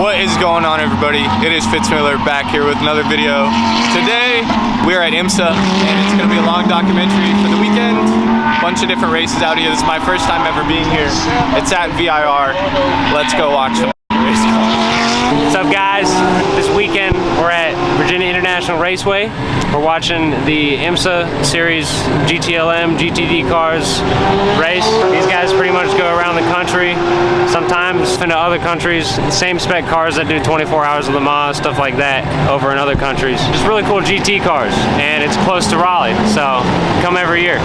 What is going on, everybody? It is Fitzmiller back here with another video. Today we're at Imsa and it's going to be a long documentary for the weekend. Bunch of different races out here. This is my first time ever being here. It's at VIR. Let's go watch some race cars. What's up, guys? This weekend we're at Virginia International Raceway. We're watching the Imsa Series GTLM GTD cars race. These guys pretty much go around the country, sometimes into other countries. Same spec cars that do 24 hours of Le Mans, stuff like that, over in other countries. Just really cool GT cars, and it's close to Raleigh, so come every year.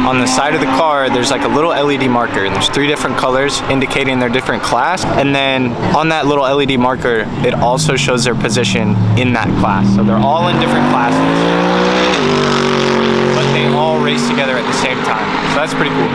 On the side of the car, there's like a little LED marker, and there's 3 different colors indicating their different class. And then on that little LED marker, it also shows their position in that class. So they're all in different classes, but they all race together at the same time. So that's pretty cool.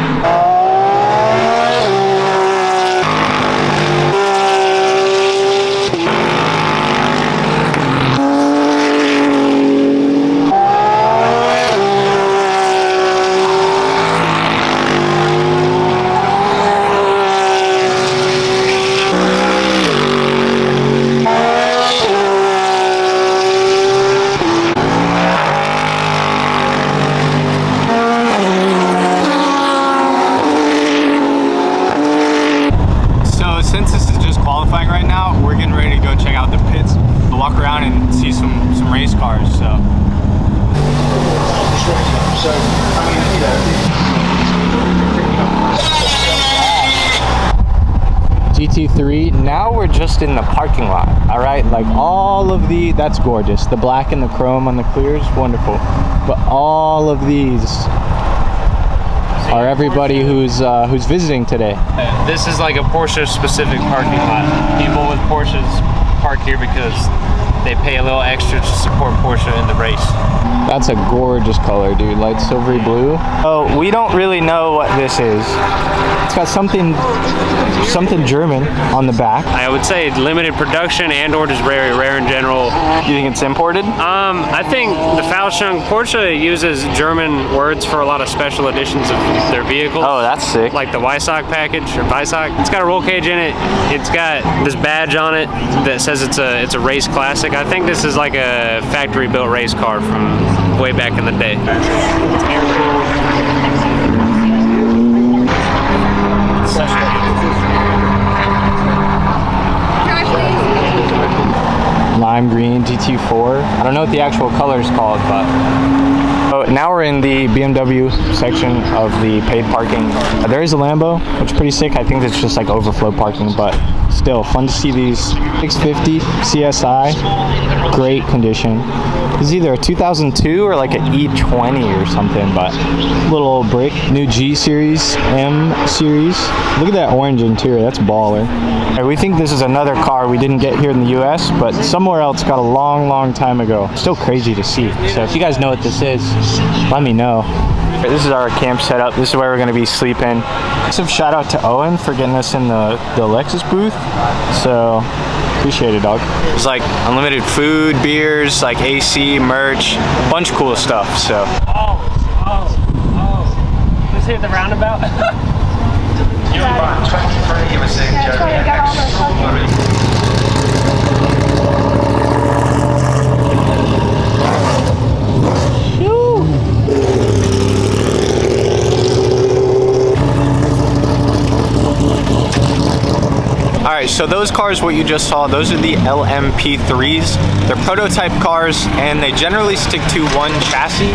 Since this is just qualifying right now, we're getting ready to go check out the pits, walk around and see some race cars. So GT3. Now we're just in the parking lot. All right, like all of that's gorgeous. The black and the chrome on the clears, wonderful. But all of these are everybody who's visiting today. This is like a Porsche specific parking lot. People with Porsches park here because they pay a little extra to support Porsche in the race. That's a gorgeous color, dude. Light silvery blue. Oh, we don't really know what this is. It's got something German on the back. I would say limited production and or just very rare in general. You think it's imported? I think the Fallschirm Porsche uses German words for a lot of special editions of their vehicles. Oh, that's sick. Like the Weissach package or Weissach. It's got a roll cage in it. It's got this badge on it that says it's a race classic. I think this is like a factory built race car from way back in the day. Lime green GT4. I don't know what the actual color is called, but now we're in the BMW section of the paid parking. There is a Lambo, which is pretty sick. I think it's just like overflow parking, but still fun to see these. 650 CSI, great condition. This is either a 2002 or like an E20 or something, but little old brick. New G series, M series. Look at that orange interior, that's baller. Right, we think this is another car we didn't get here in the US, but somewhere else got a long time ago. Still crazy to see. So if you guys know what this is, let me know. Right, this is our camp setup. This is where we're gonna be sleeping. Massive shout out to Owen for getting us in the Lexus booth. So appreciate it, dog. There's like unlimited food, beers, like AC, merch, a bunch of cool stuff. So. Oh. Let's hit the roundabout. You're about 23, you were saying, Jeremy. So those cars, what you just saw, those are the LMP3s. They're prototype cars, and they generally stick to one chassis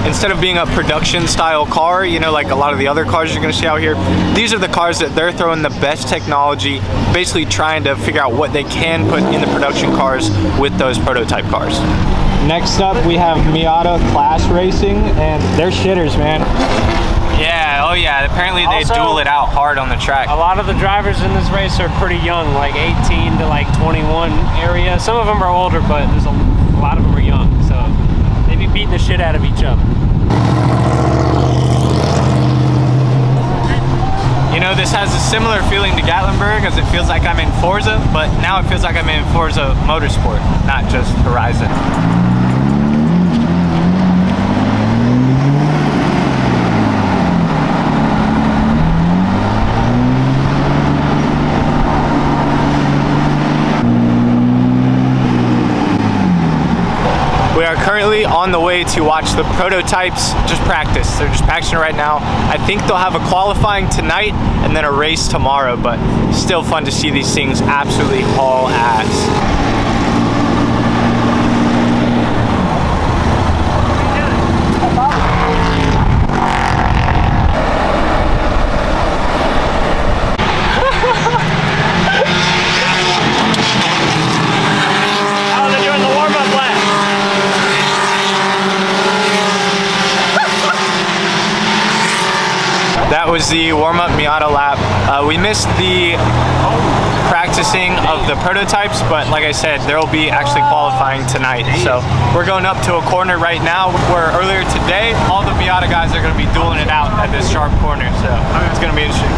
instead of being a production style car, you know, like a lot of the other cars you're gonna see out here. These are the cars that they're throwing the best technology, basically trying to figure out what they can put in the production cars with those prototype cars. Next up, we have Miata Class Racing, and they're shitters, man. Yeah, oh yeah, apparently they Also, duel it out hard on the track. A lot of the drivers in this race are pretty young, like 18 to like 21 area. Some of them are older, but there's a lot of them are young, so they be beating the shit out of each other. You know, this has a similar feeling to Gatlinburg, as it feels like I'm in Forza, but now it feels like I'm in Forza Motorsport, not just Horizon. We are currently on the way to watch the prototypes just practice. They're just practicing right now. I think they'll have a qualifying tonight and then a race tomorrow, but still fun to see these things absolutely haul ass. That was the warm-up Miata lap. We missed the practicing of the prototypes, but like I said, there will be actually qualifying tonight. So we're going up to a corner right now where earlier today, all the Miata guys are going to be dueling it out at this sharp corner. So it's going to be interesting.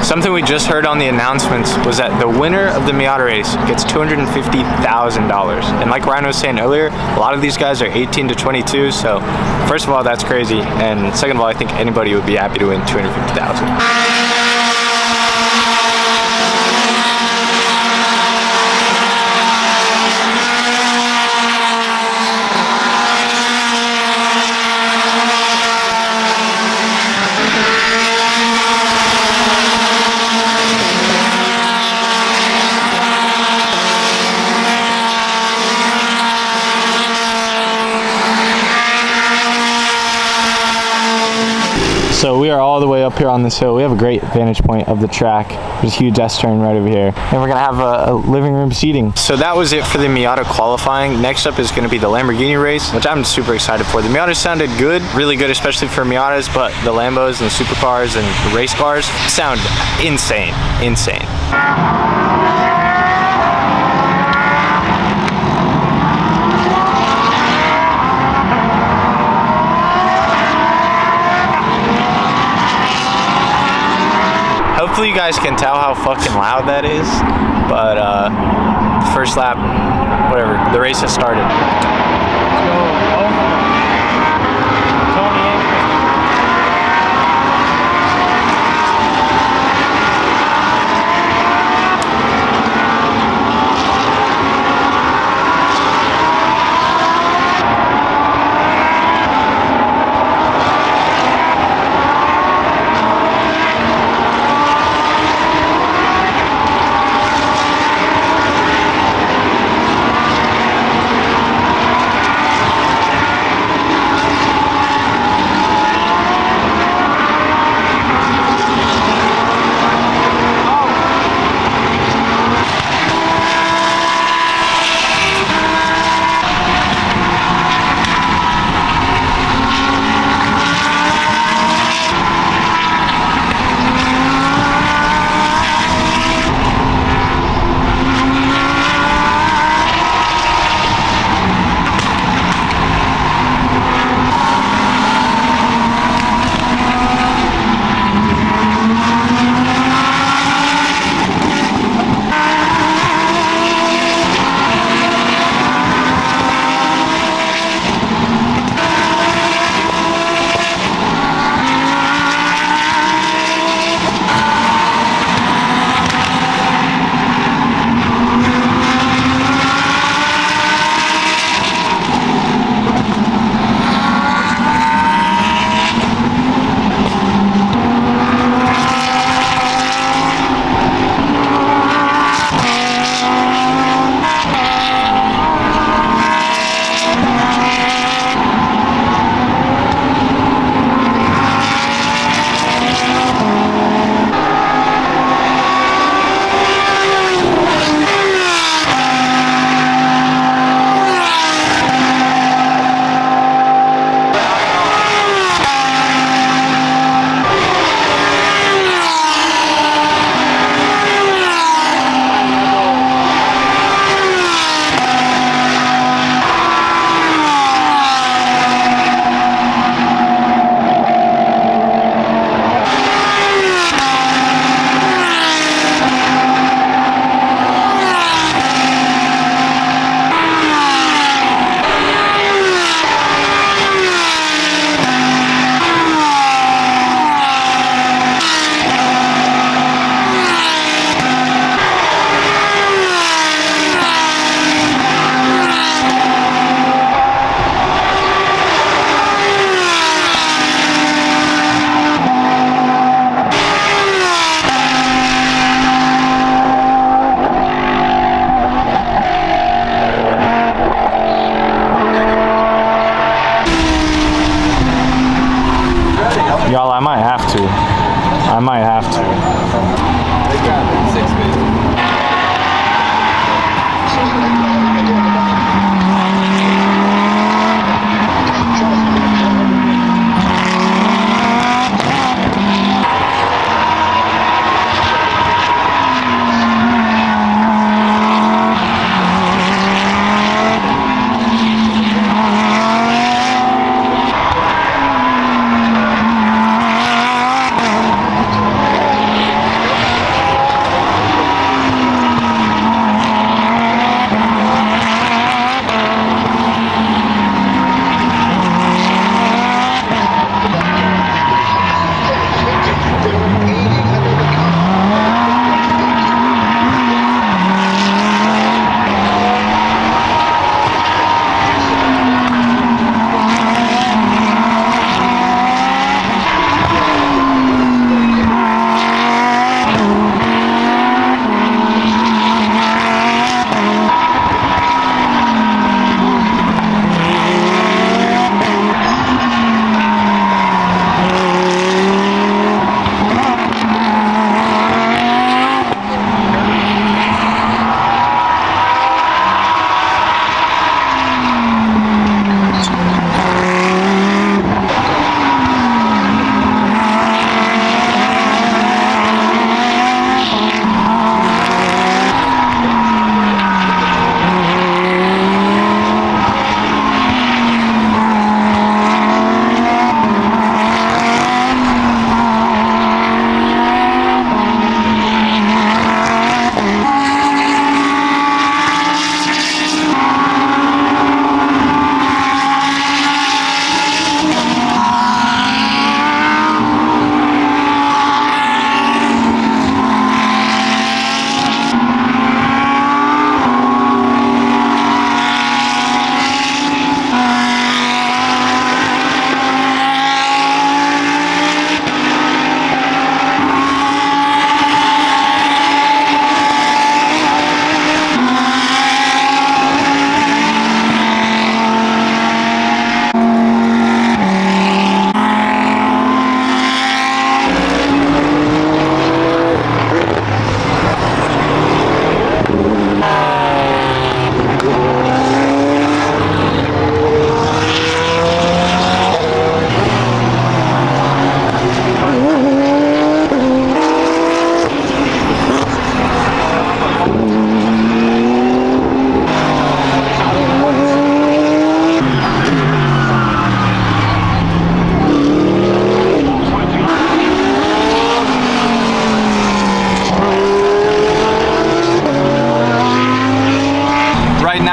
Something we just heard on the announcements was that the winner of the Miata race gets $250,000. And like Ryan was saying earlier, a lot of these guys are 18 to 22, so first of all, that's crazy. And second of all, I think anybody would be happy to win $250,000. So we are all the way up here on this hill. We have a great vantage point of the track. There's a huge S-turn right over here. And we're gonna have a living room seating. So that was it for the Miata qualifying. Next up is gonna be the Lamborghini race, which I'm super excited for. The Miatas sounded good, really good, especially for Miatas, but the Lambos and the supercars and the race cars sound insane, insane. Hopefully you guys can tell how fucking loud that is, but first lap, whatever, the race has started. Let's go over Tony and Christopher.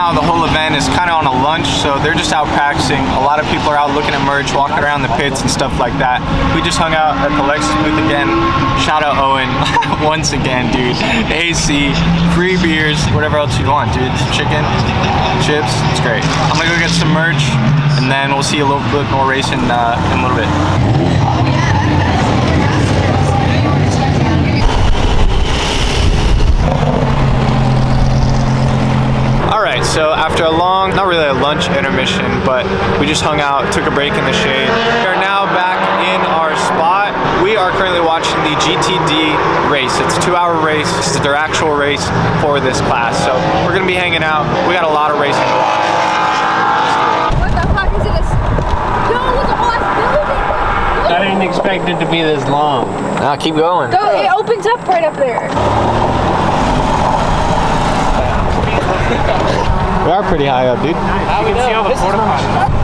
now the whole event is kind of on a lunch, so they're just out practicing. A lot of people are out looking at merch, walking around the pits and stuff like that. We just hung out at the Lexus booth again. Shout out Owen once again, dude. AC, free beers, whatever else you want, dude. Chicken, chips, it's great. I'm gonna go get some merch, and then we'll see a little bit more racing in a little bit. Alright, so after a long, not really a lunch intermission, but we just hung out, took a break in the shade. We are now back in our spot. We are currently watching the GTD race. It's a 2-hour race. This is their actual race for this class. So we're going to be hanging out. We got a lot of racing to watch. What the fuck is this? Yo, look at all this building. I didn't expect it to be this long. Nah, keep going. Go, it opens up right up there. We are pretty high up, dude. You can see all the porta potties.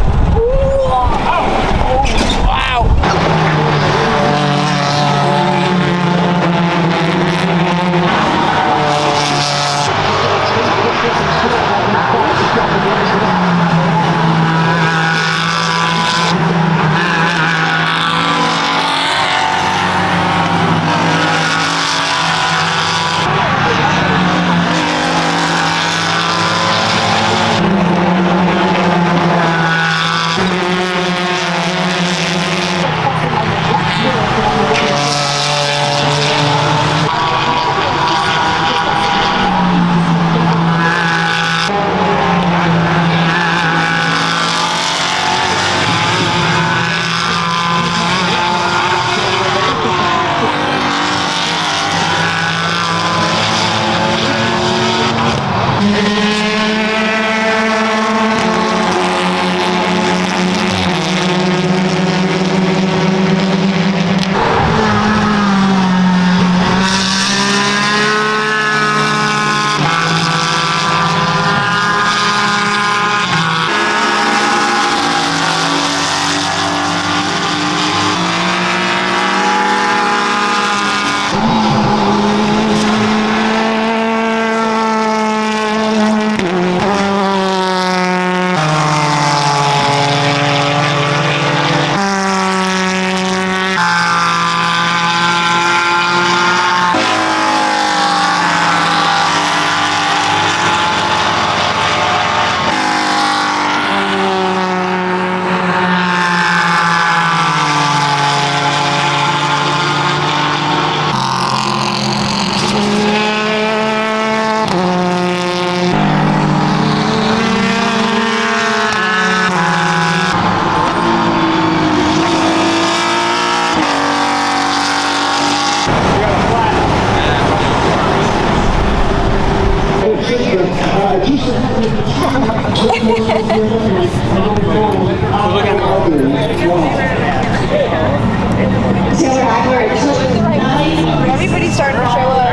Everybody's starting to show up.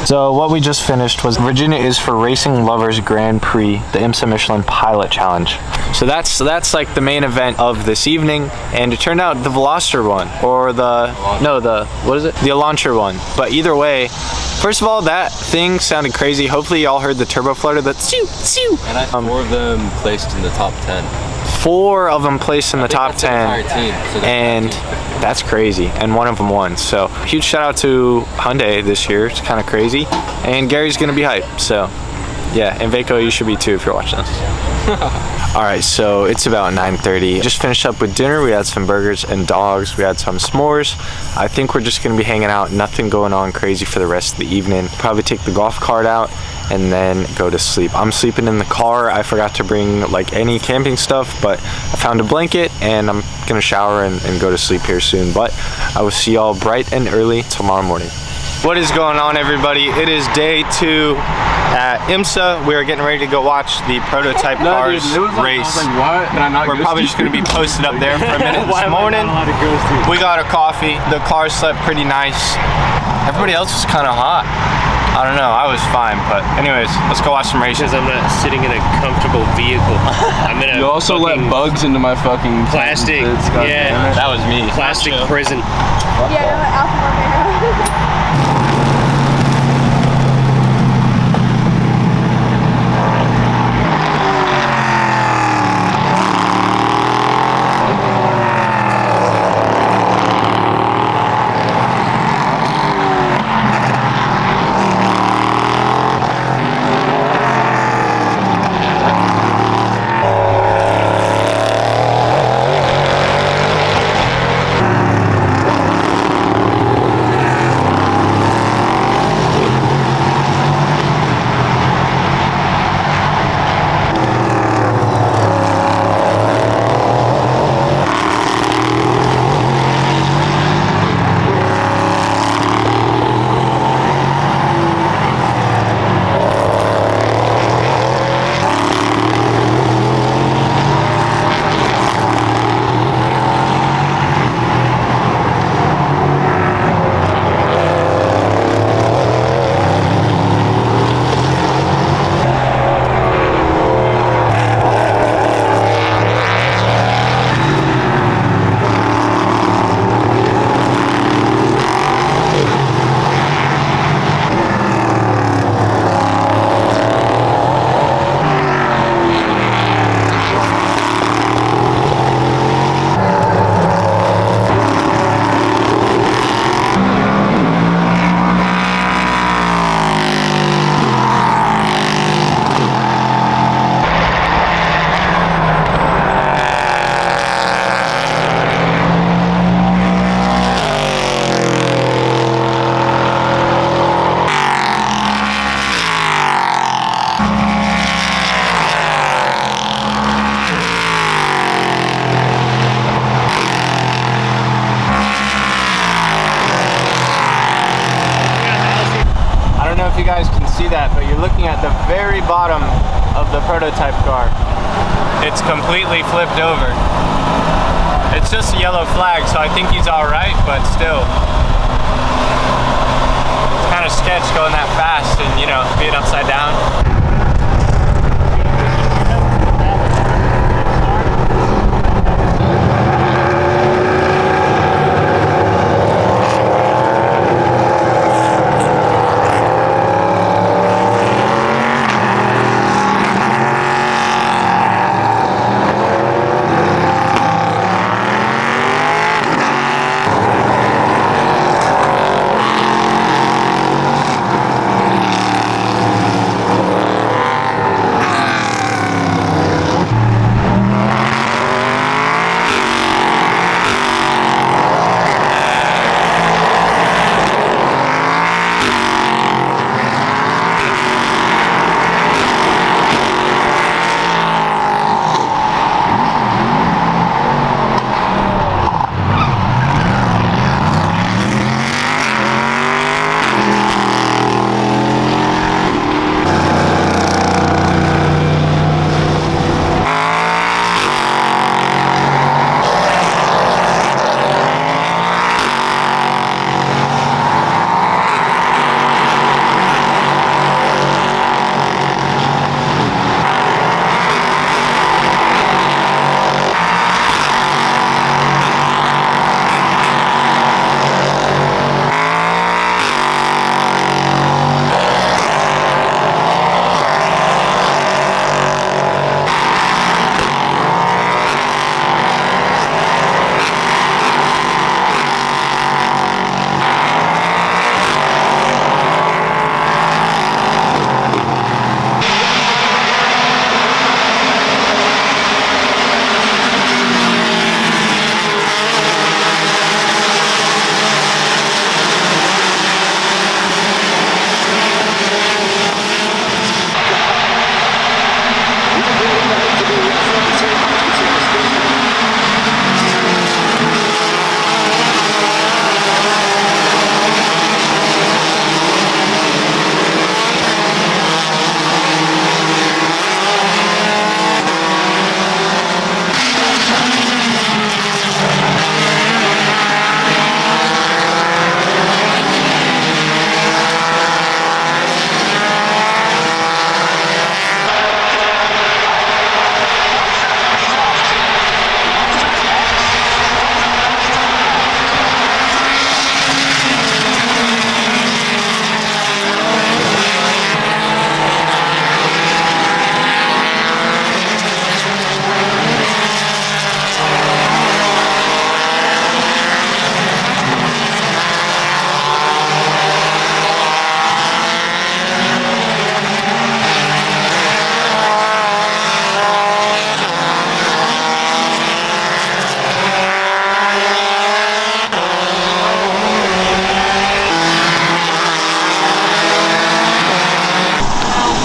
So what we just finished was Virginia is for Racing Lovers Grand Prix, the Imsa Michelin Pilot Challenge. So that's like the main event of this evening, and it turned out the Veloster won, or the Launcher one. But either way, first of all, that thing sounded crazy. Hopefully y'all heard the turbo flutter, that shoo, shoo. And I think 4 of them placed in the top 10. 4 of them placed in the top 10, Team, so and that's crazy, and 1 of them won. So huge shout out to Hyundai this year. It's kind of crazy, and Gary's gonna be hyped. So Yeah, and Vaco, you should be too if you're watching this. All right, so it's about 9:30. Just finished up with dinner. We had some burgers and dogs. We had some s'mores. I think we're just gonna be hanging out. Nothing going on crazy for the rest of the evening. Probably take the golf cart out and then go to sleep. I'm sleeping in the car. I forgot to bring like any camping stuff, but I found a blanket and I'm gonna shower and go to sleep here soon. But I will see y'all bright and early tomorrow morning. What is going on, everybody? It is day 2 at Imsa. We are getting ready to go watch the prototype cars race. I was like, what? Did I not We're probably just gonna be posted up there for a minute Why this am I morning. not allowed to go to? We got a coffee. The car slept pretty nice. Everybody else was kind of hot. I don't know, I was fine, but anyways, let's go watch some races. Because I'm not sitting in a comfortable vehicle. I'm in a You also let bugs into my fucking plastic. Yeah, That was me. plastic prison. Yeah, no, Alpha Romeo. You guys can see that, but you're looking at the very bottom of the prototype car. It's completely flipped over. It's just a yellow flag, so I think he's all right, but still. It's kind of sketch going that fast and, you know, being upside down.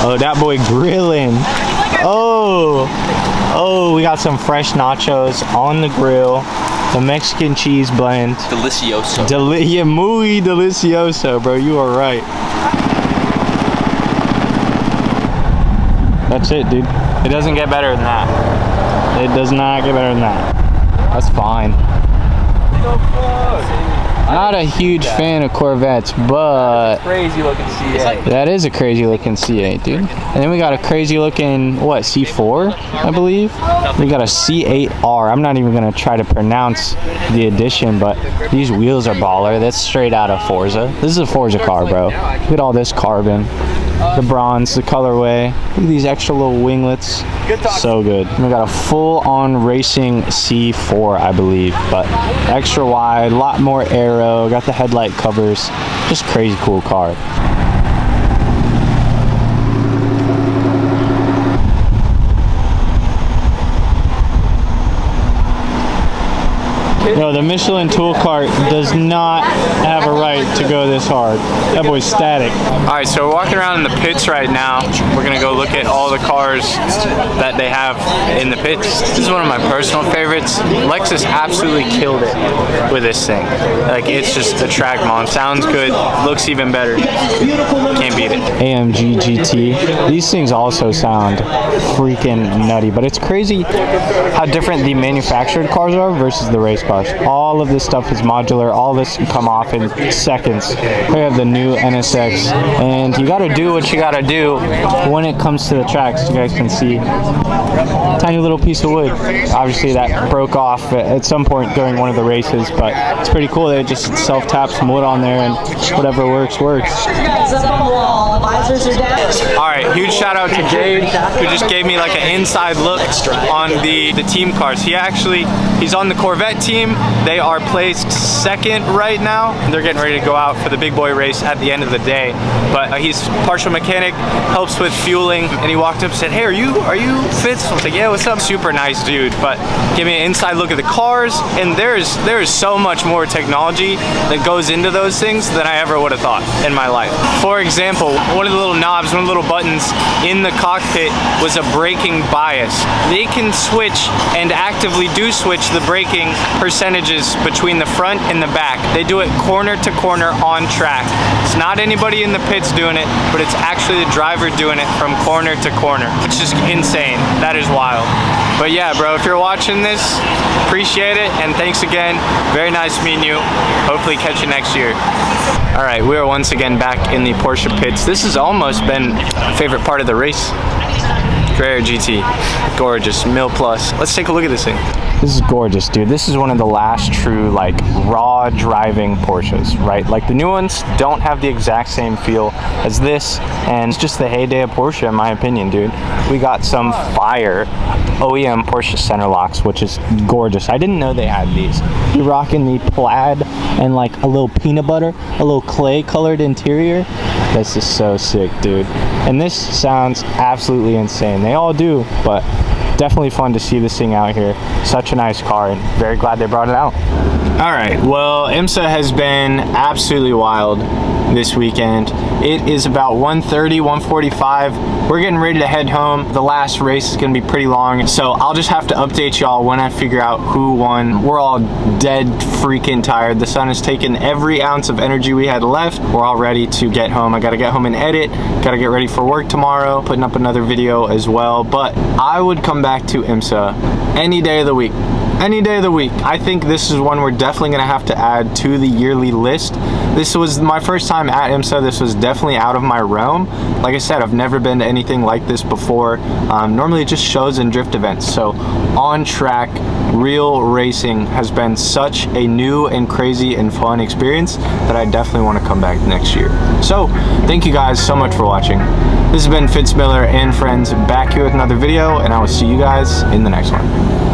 Oh, that boy grilling. Oh, we got some fresh nachos on the grill. The Mexican cheese blend. Delicioso. Yeah, muy delicioso, bro. You are right. That's it, dude. It doesn't get better than that. It does not get better than that. That's fine. Not a huge fan of Corvettes, but Crazy looking C8. that is a crazy looking C8, dude. And then we got a crazy looking, what, C4, I believe? We got a C8R. I'm not even gonna try to pronounce the addition, but these wheels are baller. That's straight out of Forza. This is a Forza car, bro. Look at all this carbon. The bronze, the colorway. Look at these extra little winglets. So good. And we got a full-on racing C4, I believe, but extra wide, a lot more aero. Got the headlight covers. Just crazy cool car. Yo, the Michelin tool cart does not have a right to go this hard. That boy's static. All right, so we're walking around in the pits right now. We're gonna go look at all the cars that they have in the pits. This is one of my personal favorites. Lexus absolutely killed it with this thing. Like, it's just a track mon. Sounds good, looks even better. Can't beat it. AMG GT. These things also sound freaking nutty, but it's crazy how different the manufactured cars are versus the race cars. All of this stuff is modular. All this can come off in seconds. We have the new NSX, and you gotta do what you gotta do when it comes to the tracks. You guys can see tiny little piece of wood. Obviously that broke off at some point during one of the races, but it's pretty cool that it just self-taps some wood on there, and whatever works. Alright, huge shout out to Gabe, who just gave me like an inside look on the team cars. He's on the Corvette team. They are placed second right now. They're getting ready to go out for the big boy race at the end of the day. But he's partial mechanic, helps with fueling, and he walked up and said, "Hey, are you Fitz?" I was like, "Yeah, what's up?" Super nice dude, but give me an inside look at the cars, and there is so much more technology that goes into those things than I ever would have thought in my life. For example, one of the little knobs, one of the little buttons in the cockpit was a braking bias. They can switch and actively do switch the braking percentages between the front and the back. They do it corner to corner on track. It's not anybody in the pits doing it, but it's actually the driver doing it from corner to corner, which is insane. That is wild. But yeah, bro, if you're watching this, appreciate it, and thanks again. Very nice meeting you. Hopefully catch you next year. All right, we are once again back in the Porsche pits. This has almost been a favorite part of the race. Carrera GT, gorgeous, mil plus. Let's take a look at this thing. This is gorgeous, dude. This is one of the last true, like, raw driving Porsches, right? Like, the new ones don't have the exact same feel as this, and it's just the heyday of Porsche, in my opinion, dude. We got some fire OEM Porsche center locks, which is gorgeous. I didn't know they had these. You're rocking the plaid and, like, a little peanut butter, a little clay-colored interior. This is so sick, dude. And this sounds absolutely insane. They all do, but definitely fun to see this thing out here. Such a nice car, and very glad they brought it out. All right, well, Imsa has been absolutely wild this weekend. It is about 1:30, 1:45. We're getting ready to head home. The last race is gonna be pretty long, so I'll just have to update y'all when I figure out who won. We're all dead freaking tired. The sun has taken every ounce of energy we had left. We're all ready to get home. I gotta get home and edit. Gotta get ready for work tomorrow, putting up another video as well. But I would come back to Imsa any day of the week. Any day of the week. I think this is one we're definitely gonna have to add to the yearly list. This was my first time at Imsa. This was definitely out of my realm. Like I said, I've never been to anything like this before. Normally just shows and drift events. So on track, real racing has been such a new and crazy and fun experience that I definitely want to come back next year. So thank you guys so much for watching. This has been Fitz Miller and friends, back here with another video, and I will see you guys in the next one.